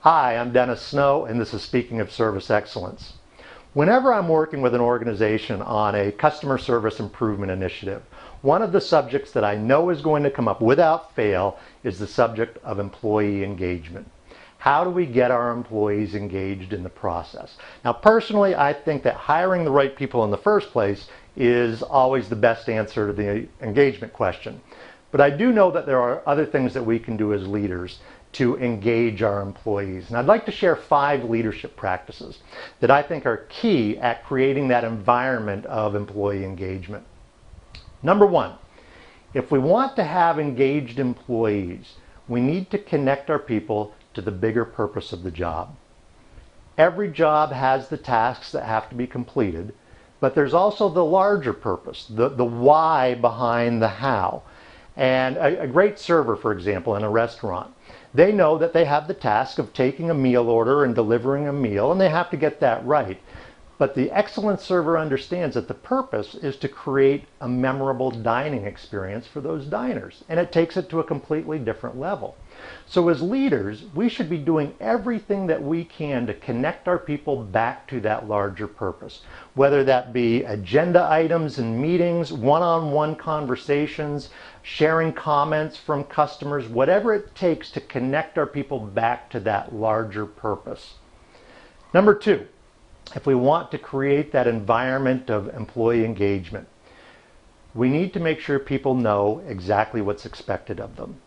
Hi, I'm Dennis Snow, and this is Speaking of Service Excellence. Whenever I'm working with an organization on a customer service improvement initiative, one of the subjects that I know is going to come up without fail is the subject of employee engagement. How do we get our employees engaged in the process? Now, personally, I think that hiring the right people in the first place is always the best answer to the engagement question. But I do know that there are other things that we can do as leaders to engage our employees. And I'd like to share 5 leadership practices that I think are key at creating that environment of employee engagement. Number 1, if we want to have engaged employees, we need to connect our people to the bigger purpose of the job. Every job has the tasks that have to be completed, but there's also the larger purpose, the why behind the how. And a great server, for example, in a restaurant, they know that they have the task of taking a meal order and delivering a meal, and they have to get that right. But the excellent server understands that the purpose is to create a memorable dining experience for those diners, and it takes it to a completely different level. So as leaders, we should be doing everything that we can to connect our people back to that larger purpose, whether that be agenda items and meetings, one-on-one conversations, sharing comments from customers, whatever it takes to connect our people back to that larger purpose. Number 2, if we want to create that environment of employee engagement, we need to make sure people know exactly what's expected of them.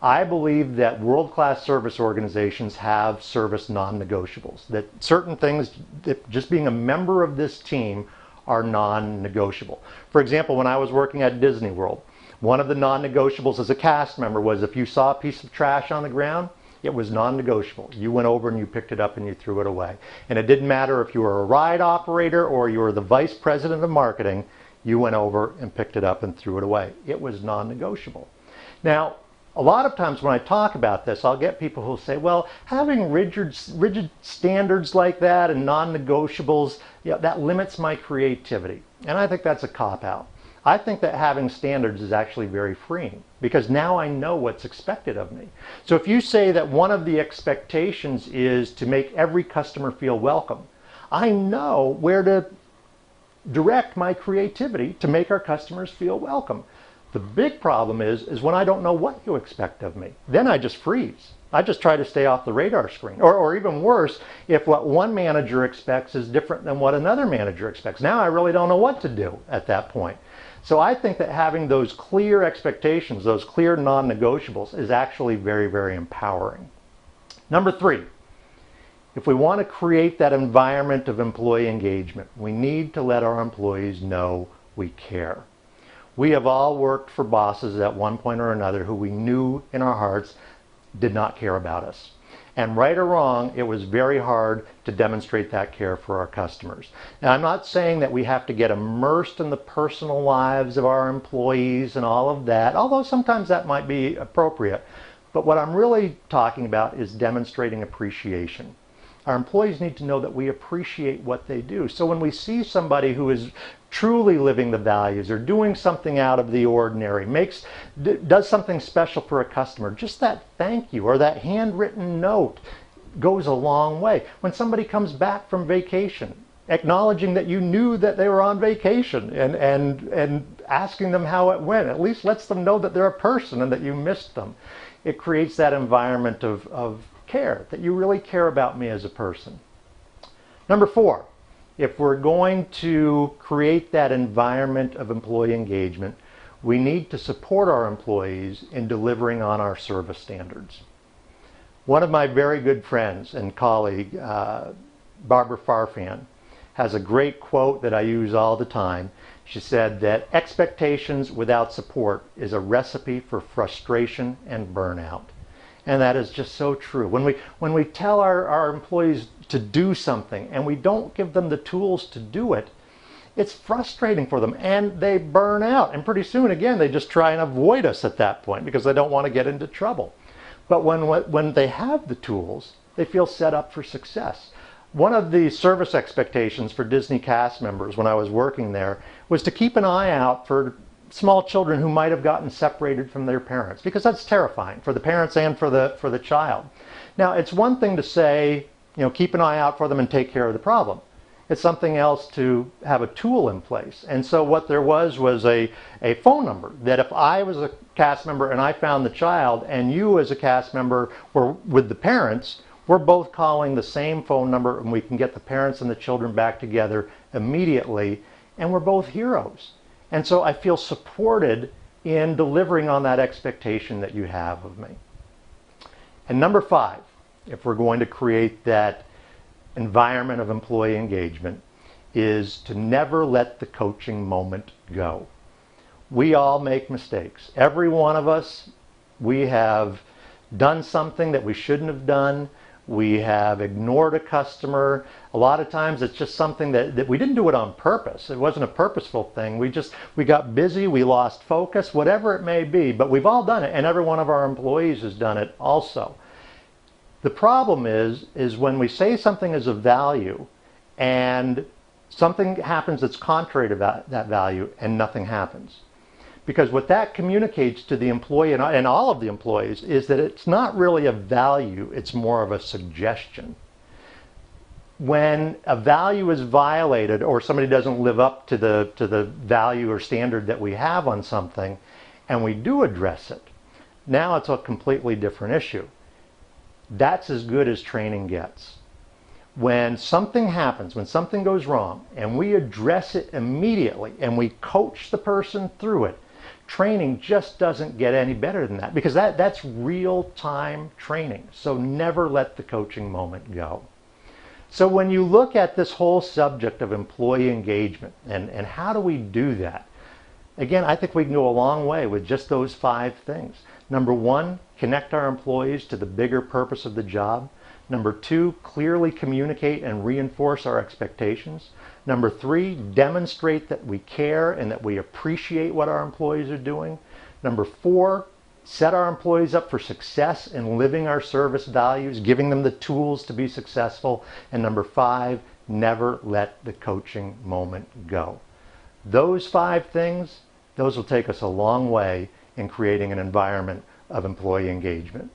I believe that world-class service organizations have service non-negotiables, that certain things, that just being a member of this team, are non-negotiable. For example, when I was working at Disney World, one of the non-negotiables as a cast member was if you saw a piece of trash on the ground, it was non-negotiable. You went over and you picked it up and you threw it away. And it didn't matter if you were a ride operator or you were the vice president of marketing, you went over and picked it up and threw it away. It was non-negotiable. Now, a lot of times when I talk about this, I'll get people who'll say, well, having rigid standards like that and non-negotiables, that limits my creativity. And I think that's a cop-out. I think that having standards is actually very freeing because now I know what's expected of me. So if you say that one of the expectations is to make every customer feel welcome, I know where to direct my creativity to make our customers feel welcome. The big problem is when I don't know what you expect of me. Then I just freeze. I just try to stay off the radar screen. Or even worse, if what one manager expects is different than what another manager expects. Now I really don't know what to do at that point. So I think that having those clear expectations, those clear non-negotiables, is actually very, very empowering. Number 3, if we want to create that environment of employee engagement, we need to let our employees know we care. We have all worked for bosses at one point or another who we knew in our hearts did not care about us. And right or wrong, it was very hard to demonstrate that care for our customers. Now, I'm not saying that we have to get immersed in the personal lives of our employees and all of that, although sometimes that might be appropriate. But what I'm really talking about is demonstrating appreciation. Our employees need to know that we appreciate what they do. So when we see somebody who is truly living the values or doing something out of the ordinary, does something special for a customer, just that thank you or that handwritten note goes a long way. When somebody comes back from vacation, acknowledging that you knew that they were on vacation and asking them how it went, at least lets them know that they're a person and that you missed them. It creates that environment of care, that you really care about me as a person. Number 4, if we're going to create that environment of employee engagement, we need to support our employees in delivering on our service standards. One of my very good friends and colleague, Barbara Farfan, has a great quote that I use all the time. She said that expectations without support is a recipe for frustration and burnout. And that is just so true. When we tell our employees to do something and we don't give them the tools to do it, it's frustrating for them and they burn out. And pretty soon, again, they just try and avoid us at that point because they don't want to get into trouble. But when they have the tools, they feel set up for success. One of the service expectations for Disney cast members when I was working there was to keep an eye out for small children who might have gotten separated from their parents, because that's terrifying for the parents and for the child. Now, it's one thing to say, keep an eye out for them and take care of the problem. It's something else to have a tool in place. And so what there was a phone number that if I was a cast member and I found the child and you as a cast member were with the parents, we're both calling the same phone number and we can get the parents and the children back together immediately, and we're both heroes. And so I feel supported in delivering on that expectation that you have of me. And number 5, if we're going to create that environment of employee engagement, is to never let the coaching moment go. We all make mistakes. Every one of us, we have done something that we shouldn't have done. We have ignored a customer. A lot of times it's just something that we didn't do it on purpose. It wasn't a purposeful thing. We got busy, we lost focus, whatever it may be, but we've all done it, and every one of our employees has done it also. The problem is when we say something is of value and something happens that's contrary to that value and nothing happens. Because what that communicates to the employee and all of the employees is that it's not really a value, it's more of a suggestion. When a value is violated or somebody doesn't live up to the value or standard that we have on something and we do address it, now it's a completely different issue. That's as good as training gets. When something happens, when something goes wrong, and we address it immediately and we coach the person through it, training just doesn't get any better than that, because that's real-time training. So never let the coaching moment go. So when you look at this whole subject of employee engagement and how do we do that, again, I think we can go a long way with just those 5 things. Number 1, connect our employees to the bigger purpose of the job. Number 2, clearly communicate and reinforce our expectations. Number 3, demonstrate that we care and that we appreciate what our employees are doing. Number 4, set our employees up for success in living our service values, giving them the tools to be successful. And number 5, never let the coaching moment go. Those 5 things, those will take us a long way in creating an environment of employee engagement.